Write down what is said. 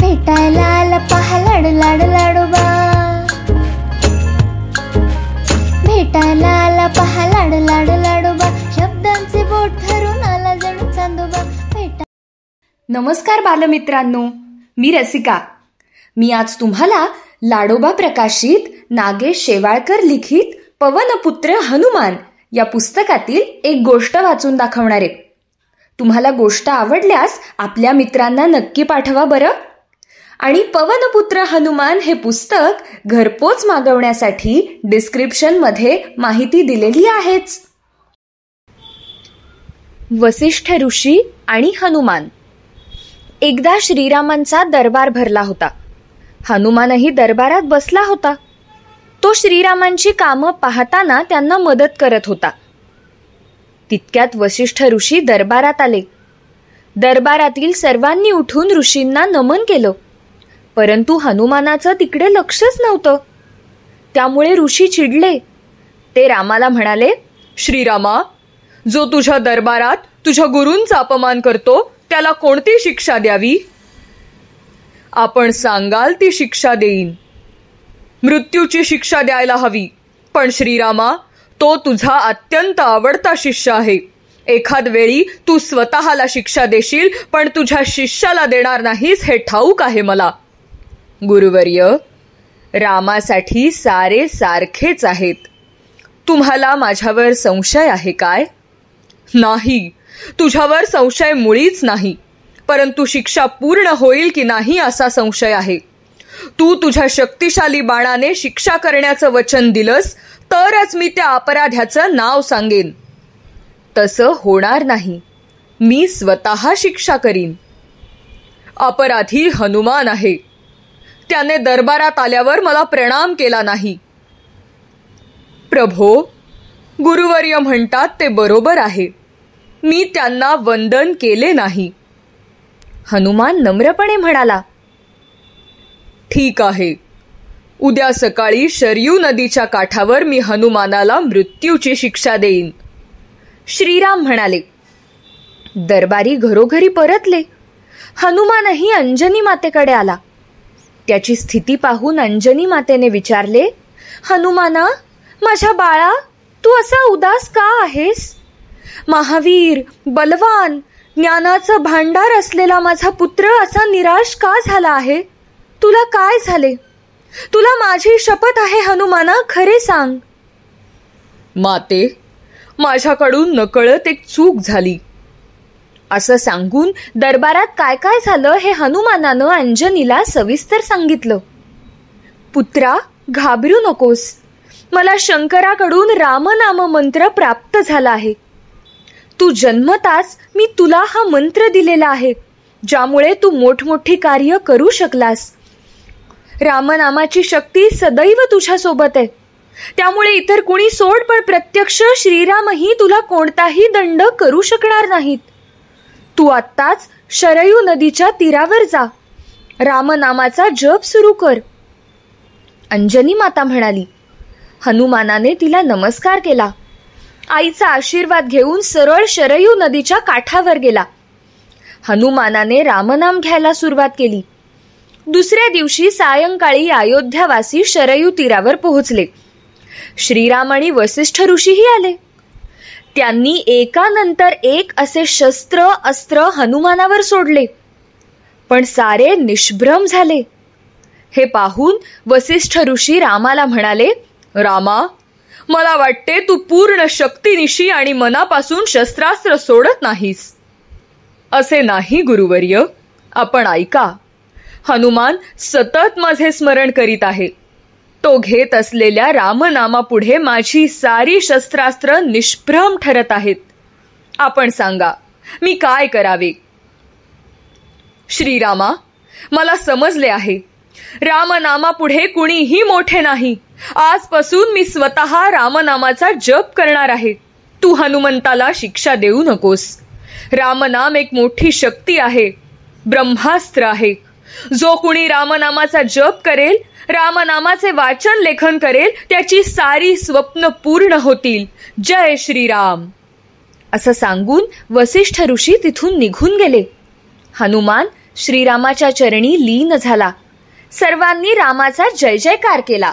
भेटायला आला पहा लाडू लाडू लाडोबा, भेटायला आला पहा लाडू लाडू लाडोबा, शब्दांचे बोट धरून आला जणू चांदोबा. नमस्कार बालमित्रांनो, मी रसिका. मी आज तुम्हाला लाडोबा प्रकाशित नागेश शेवाळकर लिखित पवनपुत्र हनुमान या पुस्तकातील एक गोष्ट वाचून दाखवणार आहे. तुम्हाला गोष्ट आवडल्यास आपल्या मित्रांना नक्की पाठवा बरं. आणि पवनपुत्र हनुमान हे पुस्तक घरपोच मागवण्यासाठी डिस्क्रिप्शनमध्ये माहिती दिलेली आहेच. वसिष्ठ ऋषी आणि हनुमान. एकदा श्रीरामांचा दरबार भरला होता. हनुमानही दरबारात बसला होता. तो श्रीरामांची कामं पाहताना त्यांना मदत करत होता. तितक्यात वसिष्ठ ऋषी दरबारात आले. दरबारातील सर्वांनी उठून ऋषींना नमन केलं, परंतु हनुमानाचं तिकडे लक्षच नव्हतं. त्यामुळे ऋषी चिडले. ते रामाला म्हणाले, श्रीरामा, जो तुझ्या दरबारात तुझ्या गुरूंचा अपमान करतो त्याला कोणती शिक्षा द्यावी? आपण सांगाल ती शिक्षा देईन. मृत्यूची शिक्षा द्यायला हवी, पण श्रीरामा, तो तुझा अत्यंत आवडता शिष्य आहे. एखाद वेळी तू स्वतःला शिक्षा देशील, पण तुझ्या शिष्याला देणार नाहीस हे ठाऊक आहे मला. गुरुवर्य, रामासाठी सारे सारखेच आहेत. तुम्हाला माझ्यावर संशय आहे काय? नाही, तुझ्यावर संशय मुळीच नाही, परंतु शिक्षा पूर्ण होईल की नाही असा संशय आहे. तू तुझ्या शक्तिशाली बाणाने शिक्षा करण्याचं वचन दिलंस तरच मी त्या अपराध्याचं नाव सांगेन. तसं होणार नाही. मी स्वतः शिक्षा करीन. अपराधी हनुमान आहे. त्याने दरबारात आल्यावर मला प्रणाम केला नाही. प्रभो, गुरुवर्य म्हणतात ते बरोबर आहे. मी त्यांना वंदन केले नाही. हनुमान नम्रपणे म्हणाला, ठीक आहे. उद्या सकाळी शरयू नदीच्या काठावर मी हनुमानाला मृत्यूची शिक्षा देईन. श्रीराम म्हणाले. दरबारी घरोघरी परतले. हनुमानही अंजनी मातेकडे आला. त्याची स्थिती पाहून अंजनी मातेने विचारले, हनुमाना, माझ्या बाळा, तू असा उदास का आहेस? महावीर, बलवान, ज्ञानाचं भांडार असलेला माझा पुत्र असा निराश का झाला आहे? तुला काय झाले? तुला माझी शपथ आहे हनुमाना, खरे सांग. माते, माझ्याकडून नकळत एक चूक झाली. असं सांगून दरबारात काय काय झालं हे हनुमानानं अंजनीला सविस्तर सांगितलं. पुत्रा, घाबरू नकोस. मला शंकराकडून रामनाम मंत्र प्राप्त झाला आहे. तू जन्मताच मी तुला हा मंत्र दिलेला आहे, ज्यामुळे तू मोठमोठी कार्य करू शकलास. रामनामाची शक्ती सदैव तुझ्या सोबत आहे. त्यामुळे इतर कुणी सोड, पण प्रत्यक्ष श्रीरामही तुला कोणताही दंड करू शकणार नाहीत. तू आत्ताच शरयू नदीच्या तीरावर जा. रामनामाचा जप सुरू कर. अंजनी माता म्हणाली. हनुमानाने तिला नमस्कार केला. आईचा आशीर्वाद घेऊन सरळ शरयू नदीच्या काठावर गेला. हनुमानाने रामनाम घ्यायला सुरुवात केली. दुसऱ्या दिवशी सायंकाळी अयोध्यावासी शरयू तीरावर पोहोचले. श्रीराम आणि वसिष्ठ ऋषीही आले. त्यांनी एकानंतर एक असे शस्त्र अस्त्र हनुमानावर सोडले, पण सारे निष्भ्रम झाले. हे पाहून वसिष्ठ ऋषी रामाला म्हणाले, रामा, मला वाटते तू पूर्ण शक्तीनिशी आणि मनापासून शस्त्रास्त्र सोडत नाहीस. असे नाही गुरुवर्य, आपण ऐका. हनुमान सतत माझे स्मरण करीत आहे. तो घेत असलेल्या रामनामापुढे माझी सारी शस्त्रास्त्र निष्प्रम ठरत आहेत. आपण सांगा, मी काय करावे? श्रीरामा, मला समजले आहे. रामनामापुढे कुणीही मोठे नाही. आजपासून मी स्वतः रामनामाचा जप करणार आहे. तू हनुमंताला शिक्षा देऊ नकोस. रामनाम एक मोठी शक्ती आहे, ब्रह्मास्त्र आहे. जो कुणी रामनामाचा जप करेल, रामनामाचे वाचन लेखन करेल, त्याची सारी स्वप्न पूर्ण होतील. जय श्रीराम. असं सांगून वसिष्ठ ऋषी तिथून निघून गेले. हनुमान श्रीरामाच्या चरणी लीन झाला. सर्वांनी रामाचा जय जयकार केला.